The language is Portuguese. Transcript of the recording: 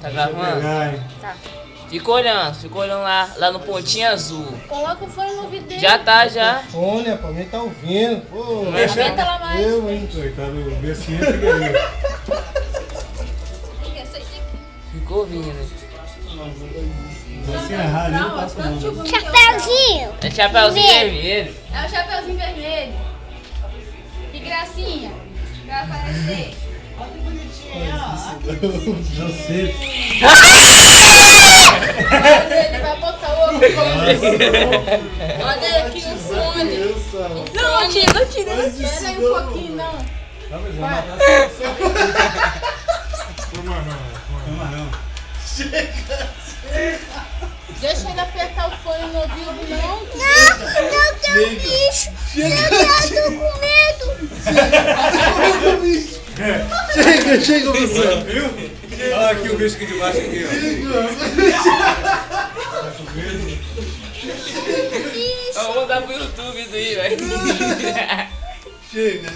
Tá gravando? Tá. Fica olhando lá no pontinho azul. Coloca o fone no ouvido dele. Já tá, já. Fone, rapaz, mim tá ouvindo. Pô, Aumenta lá mais. eu, hein, coitado, o Bessinho fica aí. Ficou ouvindo. Você é rádio, não passa não. Chapeuzinho. É chapeuzinho vermelho. É o chapeuzinho vermelho. Que gracinha. Vai aparecer. Olha que bonitinho, ó. Já sei. Ele vai botar o outro fone. Olha ele aqui no fone. Não tira. Espera aí um pouquinho, não. Não, mas vai matar você. Não. Deixa ele apertar o fone no ouvido, não. Não tem bicho. Eu tô com medo. Chega, você. Viu? Olha aqui o bicho aqui de baixo aqui, ó. Vamos mandar pro YouTube isso aí, velho. Chega.